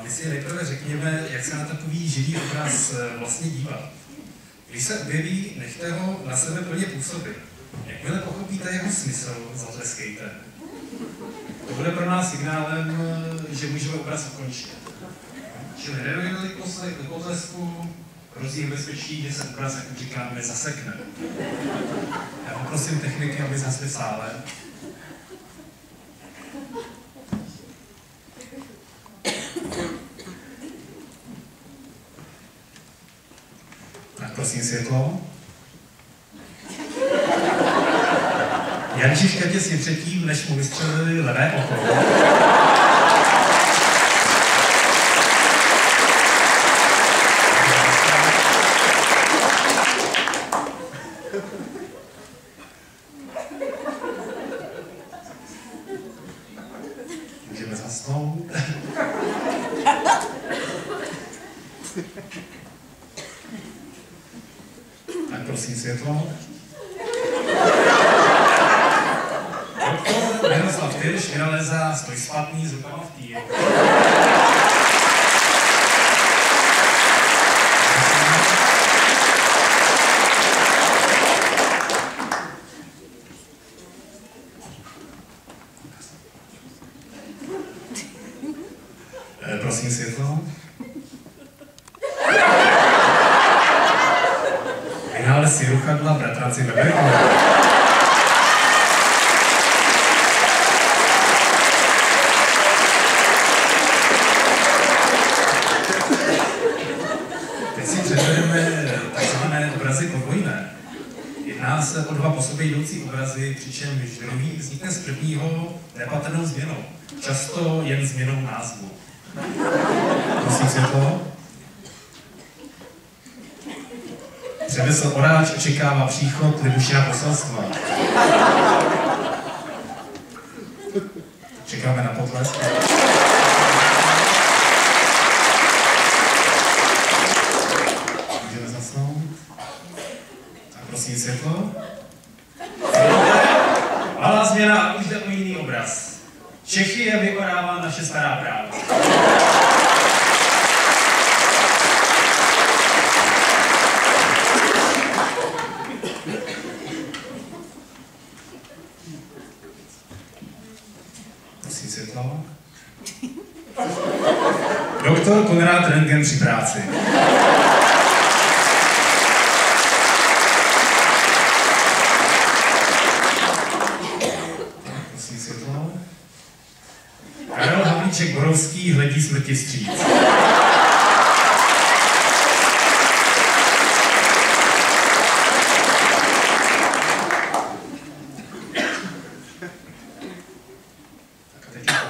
my si nejprve řekněme, jak se na takový živý obraz vlastně dívat. Když se objeví, nechte ho na sebe plně působit. Jakmile pochopíte jeho smysl, zatleskejte. To bude pro nás signálem, že můžeme obraz ukončit. Čili nedojde k potlesku, hrozí bezpečí, že se obraz, jak říkáme, zasekne. Já poprosím techniky, aby zhasli v sále. Tak prosím světlo. Jančiška těsně předtím, než mu vystřelili levé oko. Můžeme zasnout. Tak prosím světlo. Doktor Miroslav Tyrš vynalézá stojspatný s rukama v týru. Prosím světlo. Vynález si ruchadla bratranci Beberkové. Teď si předvedeme takzvané obrazy podvojné. Jedná se o dva po sobě jdoucí obrazy, přičemž druhý vznikne z prvního nepatrnou změnou. Často jen změnou názvu. Prosím světlo. Přemysl Oráč očekává příchod Libušina poselstva. Čekáme na potlesk. Můžeme zasnout. Tak prosím světlo. Malá změna a už jde o jiný obraz. Čechy je vykonává naše stará práva. Prosím světlo. Doktor Konrád Rentgen při práci. Prosím světlo. Karel Havlíček Borovský hledí smrti vstříc.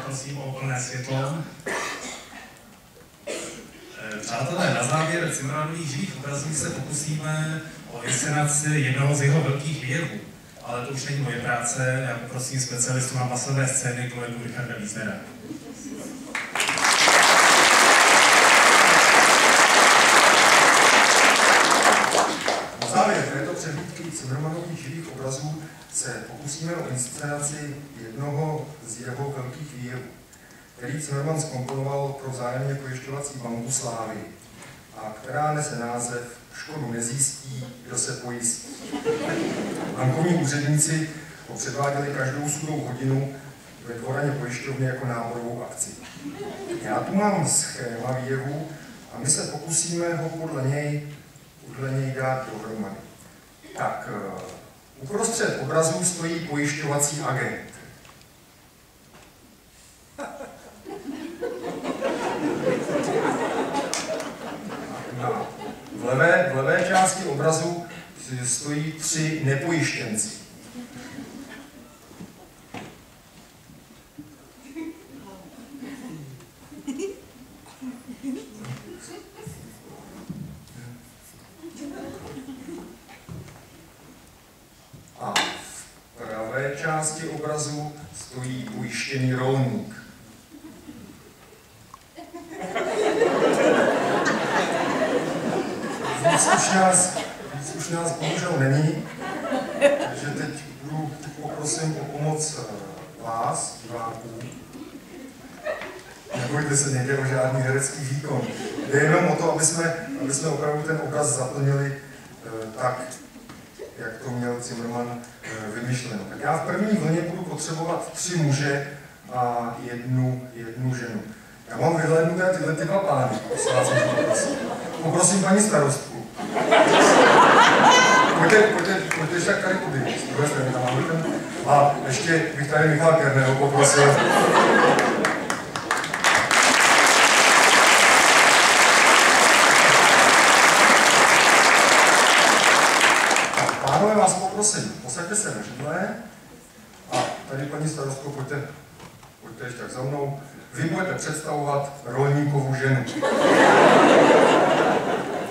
Prosím o plné světlo. Přátelé, na závěr Cimrmanových živých obrazů se pokusíme o inscenaci jednoho z jeho velkých výjevů. Ale to už není moje práce, já poprosím specialistu na masové scény kolegu Richarda Wiesnera. Na závěr této přehlídky Cimrmanových živých obrazů se pokusíme o inscenaci jednoho z jeho velkých výjevů, který Cimrman zkomponoval pro vzájemně pojišťovací banku Slávy a která nese název Škodu nezjistí, kdo se pojistí. Bankovní úředníci ho předváděli každou sudou hodinu ve dvoraně pojišťovny jako náborovou akci. Já tu mám schéma výjevu a my se pokusíme ho podle něj dát dohromady. Tak, uprostřed obrazu stojí pojišťovací agent. V levé části obrazu stojí 3 nepojištěnci. A v pravé části obrazu stojí pojištěný rolník. Víc už nás bohužel není, takže teď poprosím o pomoc vás, diváků. nebojte se, nejde o žádný herecký výkon. Jde jenom o to, aby jsme opravdu ten obraz zaplnili tak, jak to měl Zimmermann vymyšleno. Tak já v první vlně budu potřebovat 3 muže a jednu ženu. Já mám vyhlédnuté tyhle 2 pány. Poprosím paní starostku. Pojďte tak tady kudy. A ještě bych tady Michal Kerného poprosil. Pánové, vás poprosím, posaďte se na židle. A tady paní starostko, pojďte ještě tak za mnou. Vy budete představovat rolníkovu ženu.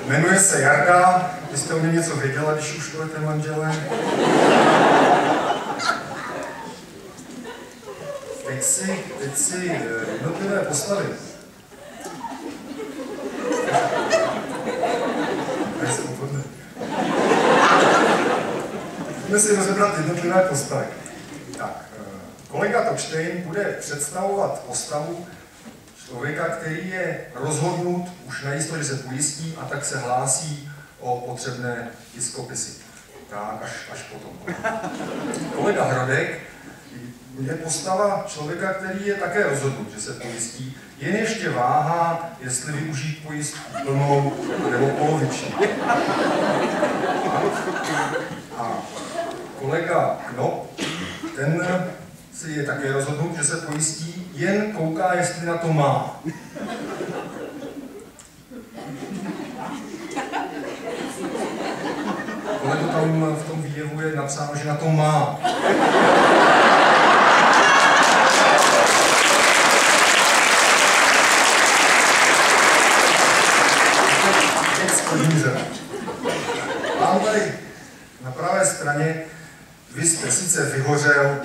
Jmenuje se Jarda, vy jste o mě něco věděla, když už budete manželé. Teď si jednotlivé postavy. Pojďme si rozebrat jednotlivé postavy. Tak, kolega Topštejn bude představovat postavu člověka, který je rozhodnut už najisto, že se pojistí a tak se hlásí o potřebné tiskopisy. Tak, až potom. Kolega Hrodek je postava člověka, který je také rozhodnut, že se pojistí, jen ještě váhá, jestli využít pojistku plnou nebo poloviční. A kolega Knop, ten si je také rozhodnut, že se pojistí, jen kouká, jestli na to má. Ale to tam v tom výjevu je napsáno, že na to má. Mám tady na pravé straně, vy jste sice vyhořel,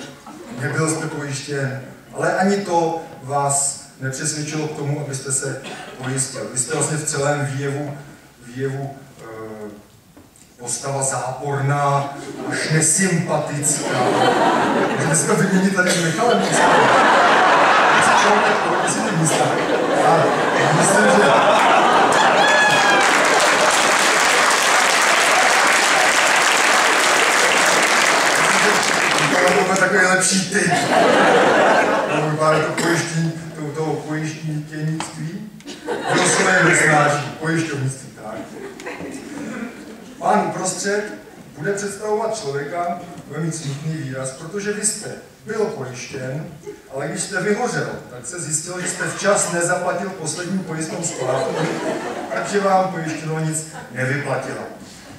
nebyl jste pojištěn, ale ani to vás nepřesvědčilo k tomu, abyste se pojistil. Vy jste vlastně v celém výjevu postava záporná, až nesympatická. Můžeme si to vyměnit tady s Michalem. A myslím, že... To bude takový lepší typ. Vypadá to pojištěnictví. Kdo se nesnáší? Pojišťovnictví, tak. Pán uprostřed bude představovat člověka, bude mít smutný výraz, protože vy jste byl pojištěn, ale když jste vyhořel, tak se zjistilo, že jste včas nezaplatil poslední pojistnou splátku, takže vám pojištěno nic nevyplatilo.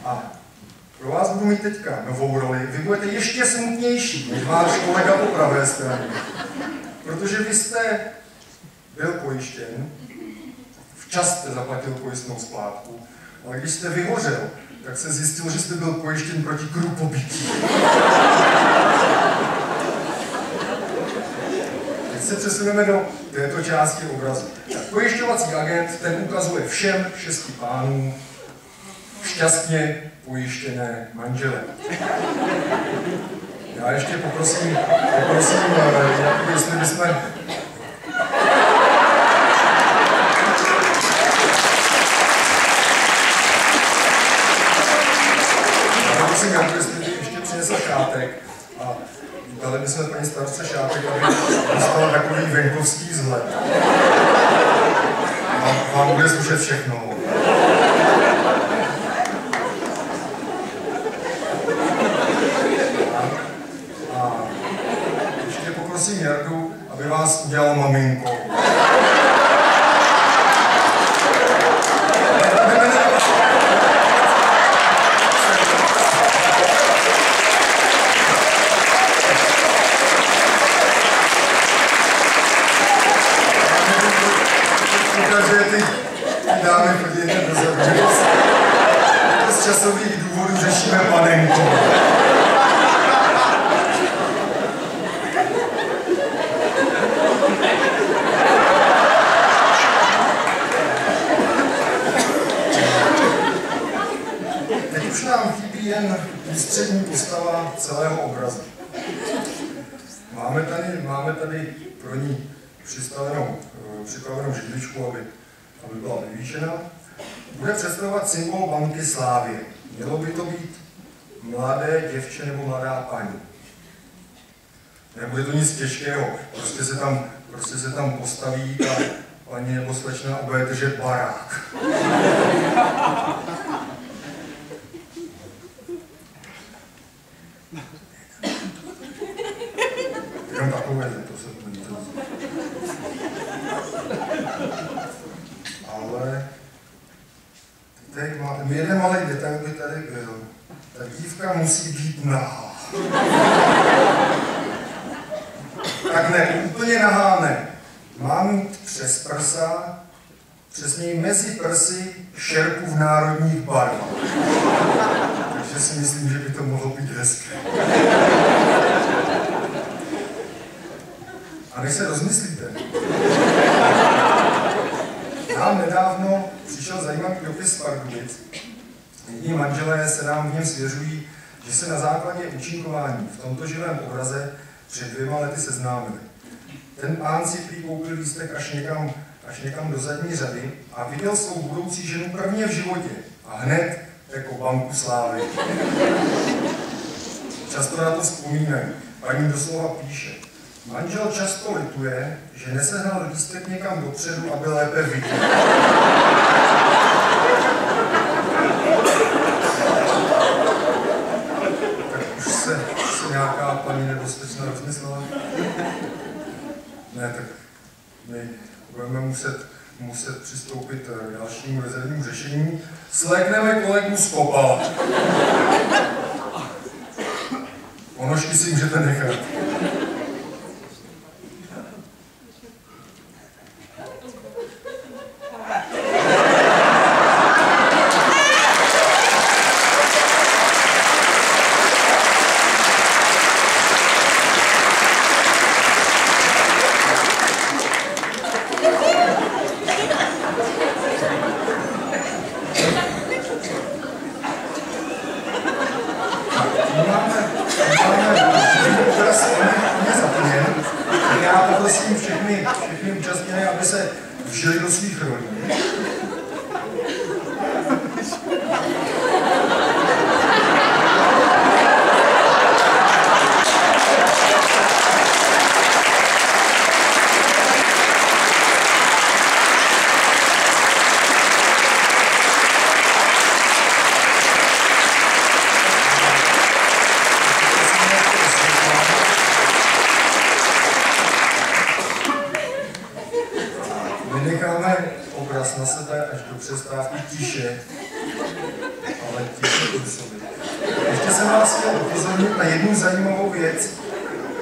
A pro vás budu mít teďka novou roli. Vy budete ještě smutnější než váš kolega po pravé straně. Protože vy jste byl pojištěn, včas jste zaplatil pojistnou splátku, ale když jste vyhořel, tak se zjistilo, že jste byl pojištěn proti krupobytí. Teď se přesuneme do této části obrazu. Pojišťovací agent, ten ukazuje všem 6 pánům šťastně pojištěné manžele. Já ještě poprosím, jestli bychom... Ještě přinesl šátek a dali bychom paní starostce šátek, aby dostala takový venkovský vzhled. Vám bude slušet všechno. A ještě poprosím Jardu, aby vás udělal maminko. Z časových důvodů řešíme panenku. Teď už nám chybí jen ústřední postava celého obrazu. Máme tady pro ní přistavenou připravenou židličku, aby byla vyvýšena, bude představovat symbol banky Slávie. Mělo by to být mladé děvče nebo mladá paní. Nebude to nic těžkého, prostě se tam postaví ta paní nebo slečna a bude držet barák. Jenom takové, to se to není. Ale tady máte jeden malý detail, by tady byl. Ta dívka musí být nahá. Tak ne, úplně nahá ne. Má mít přes prsa, přesněji mezi prsy, šerpu v národních barvách. Takže si myslím, že by to mohlo být hezké. A než se rozmyslíte, nám nedávno přišel zajímavý dopis z Pardubic. Jední manželé se nám v něm svěřují, že se na základě účinkování v tomto živém obraze před 2 lety seznámili. Ten pán si prý koupil lístek až někam do zadní řady a viděl svou budoucí ženu prvně v životě a hned jako banku Slávy. Často na to vzpomínají. Paní doslova píše: manžel často lituje, že nesehnal lístek někam dopředu, aby lépe viděl. Tak už se nějaká paní nebezpečná rozmyslela? Ne, tak my budeme muset přistoupit k dalšímu rezervnímu řešení. Slékneme kolegu z Kopala. Ponožky si můžete nechat. Všechny účastněné, aby se vžili do svých rolí. Necháme obraz na sebe až do přestávky tiše, ale tiše působit. Ještě jsem vás chtěl upozornit na jednu zajímavou věc.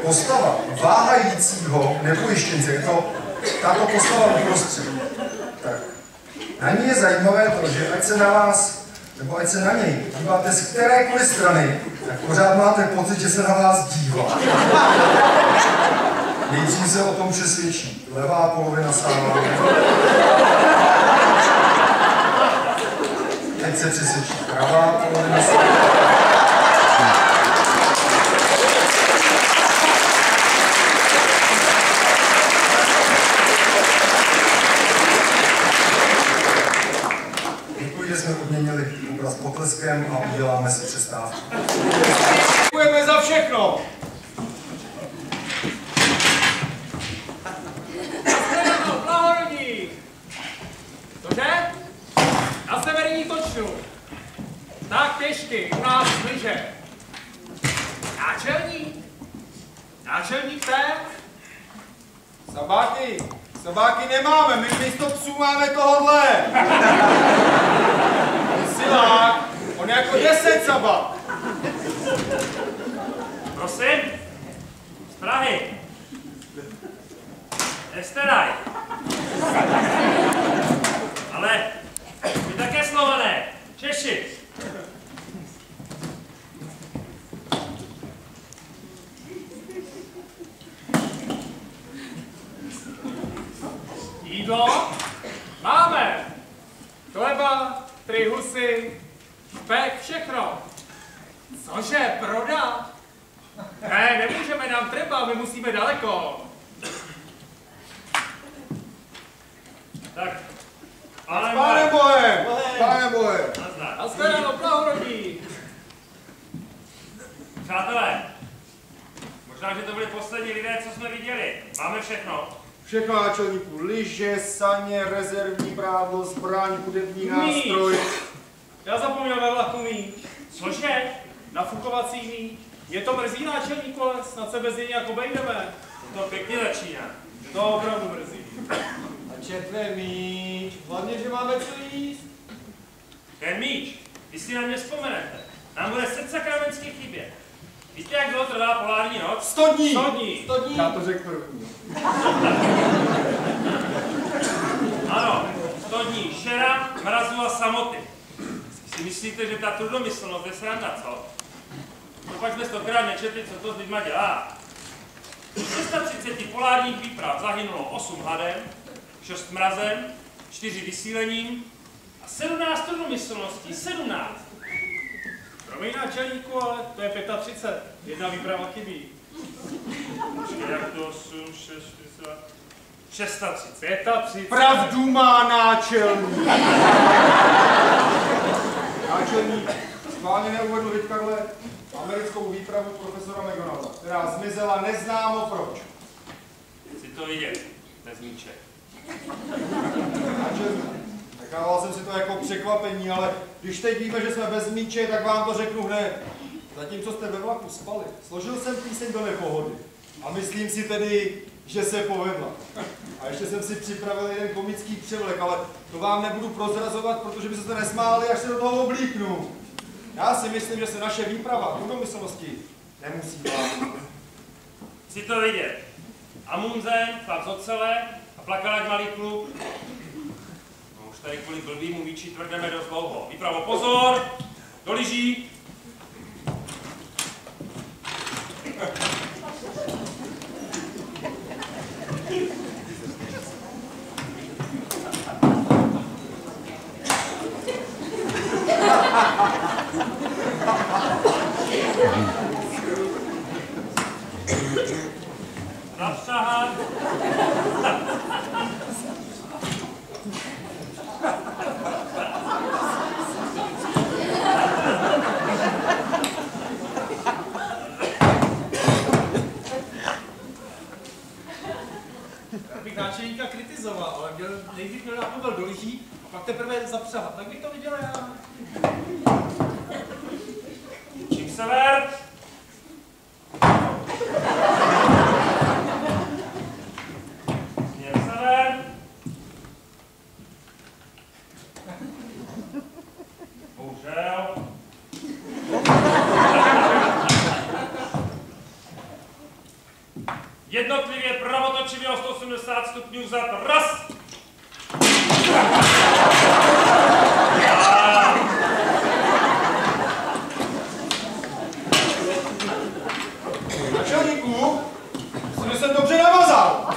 Postava váhajícího nepojištěnce, je to tato postava uprostřed. Tak. Na ní je zajímavé to, že ať se na vás, nebo ať se na něj díváte z kterékoliv strany, tak pořád máte pocit, že se na vás dívá. Nejdřív se o tom přesvědčí levá polovina sálu. Teď se přesvědčí pravá polovina sálu. Děkuji, že jsme odměnili obraz potleskem a uděláme si přestávku. Děkujeme za všechno! Cože? Na severní točnu. Tak pěšky, u nás bliže. Náčelník? Náčelník té? Sabáky nemáme, my místo psů máme tohodle. Silák, on je jako 10 sabák. Prosím? Z Prahy. Nesteraj. Ale vy také Slované, Češi. Jídlo? Máme. Chleba, 3 husy, špek, všechno. Cože, prodat? Ne, nemůžeme, nám třeba, my musíme daleko. Tak, Pane Bohem! Pane Bohem! nazdar. A jste na blahorodí. Přátelé, možná, že to byli poslední lidé, co jsme viděli. Máme všechno. Všechno náčelníku, lyže, saně, rezervní prádlo, zbraň, hudební nástroj. Já zapomněl ve vlaku míč. Cože? Nafukovací míč. Je to mrzí náčelníku, ale snad se bez něj nějak obejdeme. To pěkně začíná. To opravdu mrzí. A četve míč, hlavně, že máme co jíst. Ten míč, když si na mě vzpomenete, nám bude setsakramentsky chybět. Víte, jak dlouho trvá polární noc? 100 dní! 100 dní. 100 dní! Já to řekl první. Ano, 100 dní šera, mrazu a samoty. Si myslíte, že ta trudomyslnost je sranda, co? To pak jsme stokrát nečetli, co to s lidma dělá. Z 330 polárních výprav zahynulo 8 hladem, 6 mrazem, 4 vysílením a 17 trudomyslností. 17! Promiň náčelníku, ale to je 35. Jedna výprava chybí. Jak to 8, 6, 630. 35. Pravdu má náčelník. Náčelník schválně neuvedl, viď Karle, americkou výpravu profesora McDonalda, která zmizela neznámo proč. Chci to vidět, bez míče. Náčelník, nechával jsem si to jako překvapení, ale když teď víme, že jsme bez míče, tak vám to řeknu hned. Zatímco jste ve vlaku spali, složil jsem píseň do nepohody. A myslím si tedy, že se povedla. A ještě jsem si připravil jeden komický převlek, ale to vám nebudu prozrazovat, protože by se to nesmáli, až se do toho oblíknu. Já si myslím, že se naše výprava důdomyslnosti nemusí bát. Chci to vidět. Amundsen, chlap z ocele a plakal jak malý kluk. No už tady kvůli blbýmu míči tvrdeme dost dlouho. Výpravo, pozor! Do lyží! Zapřahat. Já bych náčelníka kritizoval, ale nejdřív měl nápovel do lyží a pak teprve zapřahat. Tak bych to viděl já. Čím sever? Směr sever. Bohužel. Jednotlivě pravotočivě o 180 stupňů vzad. Raz! Náčelníku, myslím, že jsem dobře navazal.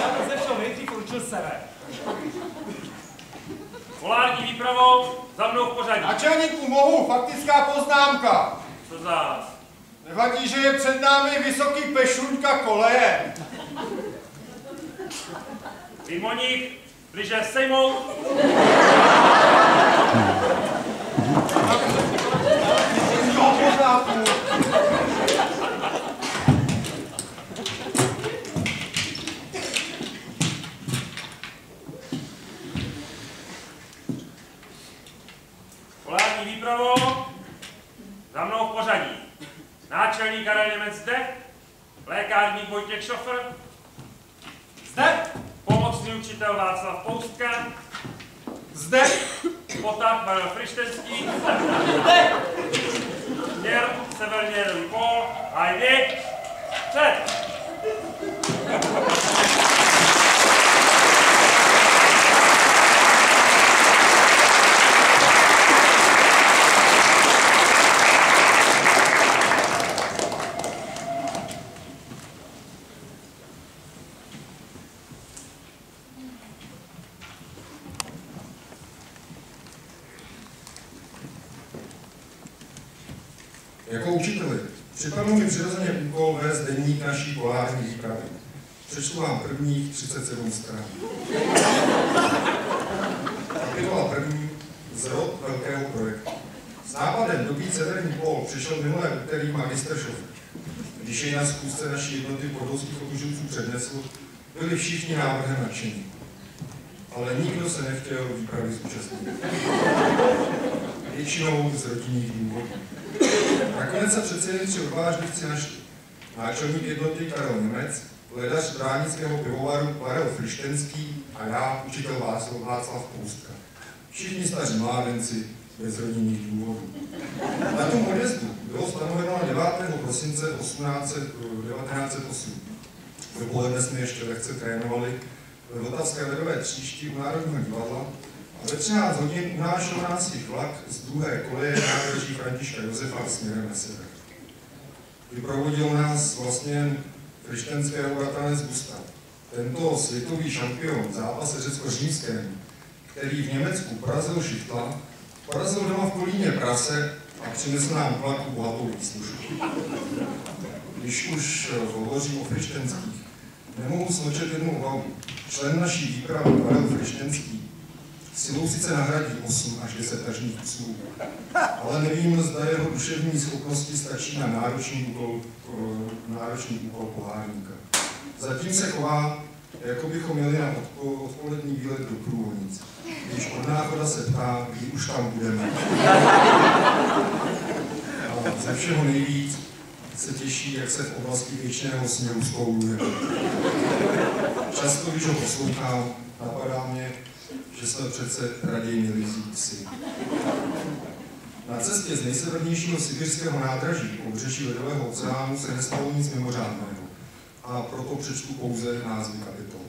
Já bych ze všeho nejdřív určil sever. Polární výpravou za mnou v pořadí. Náčelníku, mohu, faktická poznámka. Co zás? Nevadí, že je před námi vysoký pešuňka koleje. Výmoník, bliže sejmout. Jo, pořádku. Polární výpravou za mnou v pořadí. Náčelník Karel Němec zde, lékárník Vojtěch Šofr, Zde! pomocný učitel Václav Poustka, Zde. potah Karel Frištenský, směr severně Nový Pol, hajdy, před! Jako učiteli Připadl mi přirozeně úkol vést deník naší polární výpravy. Přečtu vám prvních 37 stran. Kapitola první. Zrod velkého projektu. S nápadem dobít severní pól přišel minulé úterý magistr Šofr. Když jej na schůzce naší jednoty podolských otužilců přednesl, byli všichni návrhem nadšení. Ale nikdo se nechtěl výpravy zúčastnit. Většinou z rodinných důvodů. Nakonec se přece jen 3 odvážlivci našli. Náčelník jednoty Karel Němec, hledař bránického pivovaru Karel Frištenský a já, učitel Václav Poustka. Všichni staří mládenci bez rodinných důvodů. Datum odjezdu bylo stanoveno na 9. prosince 1908. Dopoledne jsme ještě lehce trénovali ve Vltavské ledové tříšti u Národního divadla a ve 13 hodin unášel nás jich vlak z druhé koleje nádraží Františka Josefa směrem na sever. Vyprovodil nás vlastně frištenského bratranec Gustav. Tento světový šampion v zápase řecko-římském, který v Německu porazil Šichtla, porazil doma v Kolíně prase a přinesl nám vlaku bohatou výslužku. Když už hovořím o frištenských, nemohu smlčet jednu obavu. Člen naší výpravy Karel Frištenský silou sice nahradí 8 až 10 tažných psů, ale nevím, zda jeho duševní schopnosti stačí na náročný úkol pohárníka. Zatím se chová, jako bychom měli na odpolední výlet do Průhonic. Když od náchoda se ptá, kdy už tam budeme. A ze všeho nejvíc se těší, jak se v oblasti věčného směru skouluje. Často, když ho poslouchám, napadá mě, že jsme přece raději měli vzít psy. Na cestě z nejsevernějšího sibirského nádraží po pobřeží Ledového oceánu se nestalo nic mimořádného a proto přečtu pouze názvy kapitol.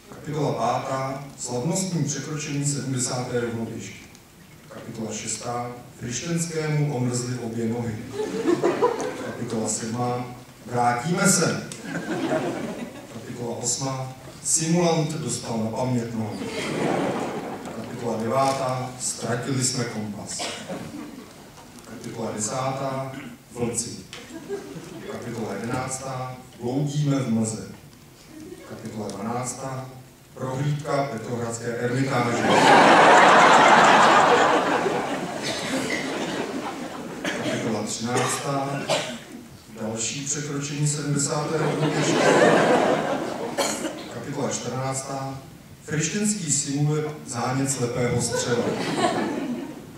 Kapitola 5. Slavnostní překročení 70. rovnoběžky. Kapitola 6. Frištenskému omrzly obě nohy. Kapitola 7. Vrátíme se. Kapitola 8. Simulant dostal na pamětnou. Kapitola 9. Ztratili jsme kompas. Kapitola 10. Vlci. Kapitola 11. Bloudíme v mlze. Kapitola 12. Prohlídka Petrohradské ermitáže. Kapitola 13. Další překročení 70. rovnoběžky. Kapitola 14. Frištenský simuluje zánět slepého střeva.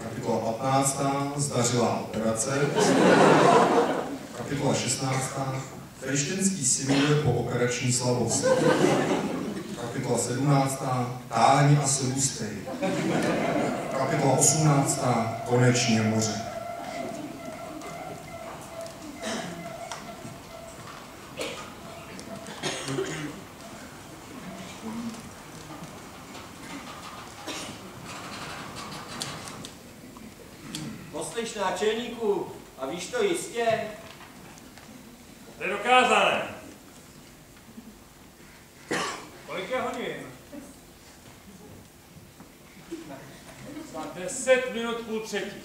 Kapitola 15. Zdařilá operace. Kapitola 16. Frištenský simuluje pooperační slabost. Kapitola 17. Táhni a se lůstej. Kapitola 18. Konečně moře. Poslyš, náčelníku, a víš to jistě? To je dokázané. Kolik je hodin? Za 10 minut půl třetí.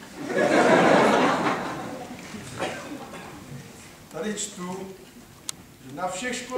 Tady čtu, že na všech školách